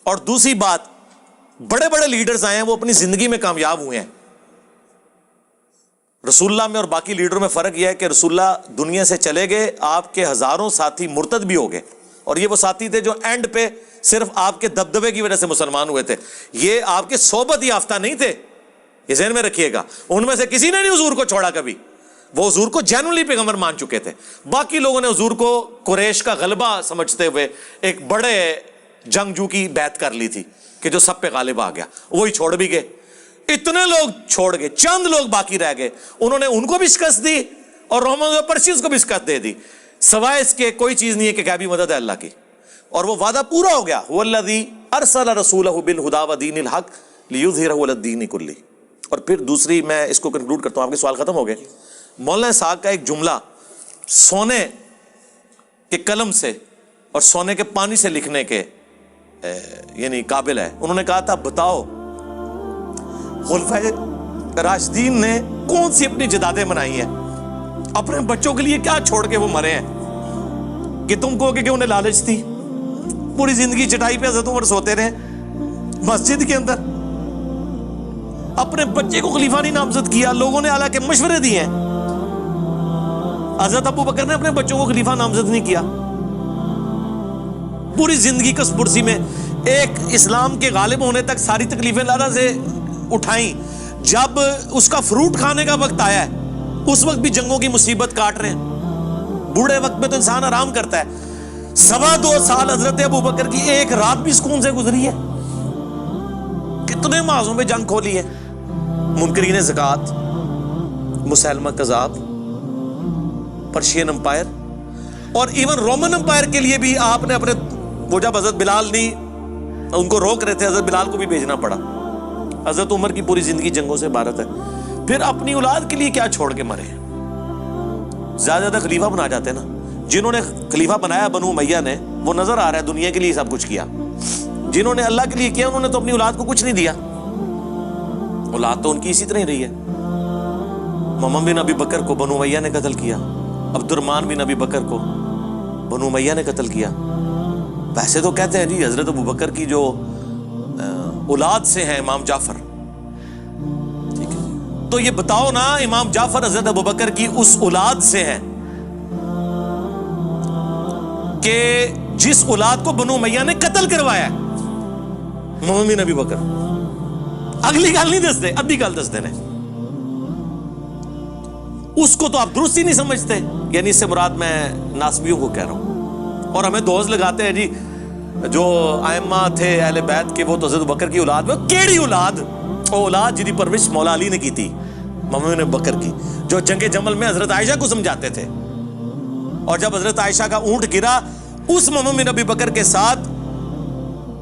اور دوسری بات، بڑے بڑے لیڈرز آئے ہیں وہ اپنی زندگی میں کامیاب ہوئے ہیں. رسول اللہ میں اور باقی لیڈروں میں فرق یہ ہے کہ رسول اللہ دنیا سے چلے گئے، آپ کے ہزاروں ساتھی مرتد بھی ہو گئے، اور یہ وہ ساتھی تھے جو اینڈ پہ صرف آپ کے دبدبے کی وجہ سے مسلمان ہوئے تھے. یہ آپ کے صحبت یافتہ نہیں تھے، یہ ذہن میں رکھیے گا. ان میں سے کسی نے نہیں حضور کو چھوڑا کبھی، وہ حضور کو جینولی پیغمبر مان چکے تھے. باقی لوگوں نے حضور کو قریش کا غلبہ سمجھتے ہوئے ایک بڑے جنگجو کی بیعت کر لی تھی کہ جو سب پہ غالب آ گیا، وہی چھوڑ بھی گئے. اتنے لوگ چھوڑ گئے، چند لوگ باقی رہ گئے، انہوں نے ان کو بھی شکست دی اور رومن اور پرشینز کو بھی شکست دے دی. سوائے اس کے کوئی چیز نہیں ہے کہ غیبی مدد ہے اللہ کی، اور وہ وعدہ پورا ہو گیا. هو الذی ارسل رسولہ بالہدی ودین الحق لیظہرہ علی الدین کلہ. اور پھر دوسری، میں اس کو کنکلوڈ کرتا ہوں، آپ کے سوال ختم ہو گئے. مولانا اسحاق کا ایک جملہ سونے کے قلم سے اور سونے کے پانی سے لکھنے کے یعنی قابل ہے. انہوں نے کہا تھا، بتاؤ خلفائے راشدین نے کون سی اپنی جدادیں بنائی ہیں، اپنے بچوں کے لیے کیا چھوڑ کے وہ مرے ہیں کہ تم کو کہ انہیں لالچ تھی. پوری زندگی چٹائی پہ حضرت عمر سوتے رہے مسجد کے اندر، اپنے بچے کو خلیفہ نہیں نامزد کیا. لوگوں نے حالانکہ مشورے دیے ہیں، حضرت ابو بکر نے اپنے بچوں کو خلیفہ نامزد نہیں کیا. پوری زندگی کس پرسی میں ایک اسلام کے غالب ہونے تک ساری تکلیفیں اللہ سے اٹھائیں. جب اس کا فروٹ کھانے کا وقت آیا ہے، اس وقت بھی جنگوں کی مصیبت کاٹ رہے ہیں. بوڑھے وقت میں تو انسان آرام کرتا ہے. 2.25 سال حضرت ابو بکر کی ایک رات بھی سکون سے گزری ہے. کتنے معاذوں میں جنگ کھولی ہے. منکرین زکوٰۃ، مسیلمہ کذاب، پرشین امپائر، اور ایون رومن امپائر کے لیے بھی آپ نے اپنے، وہ جب حضرت بلال نہیں ان کو روک رہے تھے، حضرت بلال کو بھی بھیجنا پڑا. حضرت عمر کی پوری زندگی جنگوں سے عبارت ہے. پھر اپنی اولاد کے لیے کیا چھوڑ کے مرے. زیادہ خلیفہ بنا جاتے نا. جنہوں نے خلیفہ بنایا بنو امیہ نے، وہ نظر آ رہا ہے دنیا کے لیے سب کچھ کیا. جنہوں نے اللہ کے لیے کیا، انہوں نے تو اپنی اولاد کو کچھ نہیں دیا. اولاد تو ان کی اسی طرح ہی رہی ہے. محمد بن ابی بکر کو بنو امیہ نے قتل کیا، عبد الرحمن بن ابی بکر کو بنو امیہ نے قتل کیا. ویسے تو کہتے ہیں جی حضرت ابو بکر کی جو اولاد سے ہیں امام جعفر، ٹھیک ہے، تو یہ بتاؤ نا، امام جعفر حضرت ابو بکر کی اس اولاد سے ہیں کہ جس اولاد کو بنو امیہ نے قتل کروایا ہے. محمد بن ابی بکر اگلی گل نہیں دستے، ادھی گل دستے ہیں. اس کو تو آپ درست ہی نہیں سمجھتے. یعنی اس سے مراد میں ناسبیوں کو کہہ رہا ہوں. اور ہمیں دوز لگاتے ہیں جی جو ائمہ تھے اہل بیت کے، وہ تو حضرت بکر کی اولاد میں. کیڑی اولاد؟ وہ اولاد جن کی پرورش مولا علی نے کی تھی، محمد بن بکر کی، جو جنگ جمل میں حضرت عائشہ کو سمجھاتے تھے. اور جب حضرت عائشہ کا اونٹ گرا، اس محمد بن ابی بکر کے ساتھ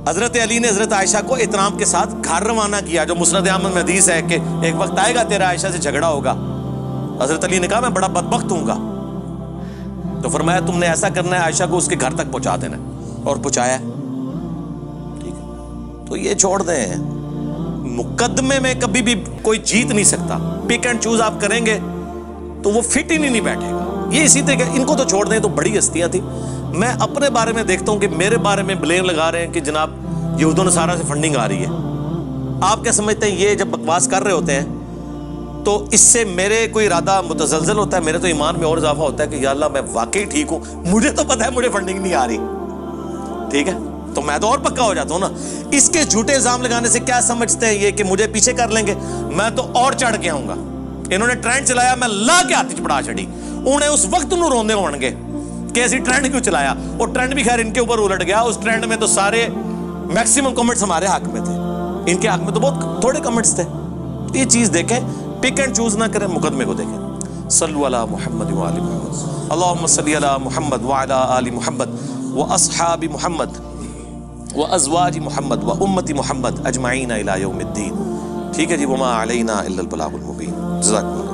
حضرت علی نے حضرت عائشہ کو احترام کے ساتھ گھر روانہ کیا. جو مسند احمد میں حدیث ہے کہ ایک وقت آئے گا تیرا عائشہ سے جھگڑا ہوگا. حضرت علی نے کہا میں بڑا بدبخت ہوں گا، تو فرمایا تم نے ایسا کرنا ہے، عائشہ کو اس کے گھر تک پہنچا دینا ہے. اور پہنچایا. ٹھیک ہے، تو یہ چھوڑ دیں. مقدمے میں کبھی بھی کوئی جیت نہیں سکتا. پک اینڈ چوز آپ کریں گے تو وہ فٹ ہی نہیں بیٹھے گا. یہ اسی طرح ان کو تو چھوڑ دیں، تو بڑی ہستیاں تھیں. میں اپنے بارے میں دیکھتا ہوں کہ میرے بارے میں بلیم لگا رہے ہیں کہ جناب یہود و نصارہ سے فنڈنگ آ رہی ہے. آپ کیا سمجھتے ہیں یہ جب بکواس کر رہے ہوتے ہیں تو اس سے میرے کوئی ارادہ متزلزل ہوتا ہے؟ میرے تو ایمان میں اور اضافہ ہوتا ہے کہ یا اللہ میں واقعی ٹھیک ہوں، مجھے تو پتہ ہے مجھے فنڈنگ نہیں آ رہی. ٹھیک ہے، تو میں تو اور پکا ہو جاتا ہوں نا. اس کے جھوٹے الزام لگانے سے کیا سمجھتے ہیں یہ کہ مجھے پیچھے کر لیں گے؟ میں تو اور چڑھ کے آؤں گا. انہوں نے ٹرینڈ چلایا، میں لا کے ہاتھ چڑھا چڑی. انہیں اس وقت انہوں روندے ہون گے کہ ایسی ٹرینڈ کیوں چلایا. اور ٹرینڈ بھی خیر ان کے اوپر الٹ گیا. اس ٹرینڈ میں تو سارے میکسیمم کمنٹس ہمارے حق میں تھے، ان کے حق میں تو بہت تھوڑے کمنٹس تھے. یہ چیز دیکھیں، پک اینڈ چوز نہ کریں، مقدمے کو دیکھیں. صلو علی محمد و آل محمد، اللہم صلی علی محمد وعلی آل محمد واصحاب محمد وازواج محمد وامت محمد اجمعین الی یوم الدین. ٹھیک ہے جی، وما علینا الا البلاغ المبین. جزاکم اللہ.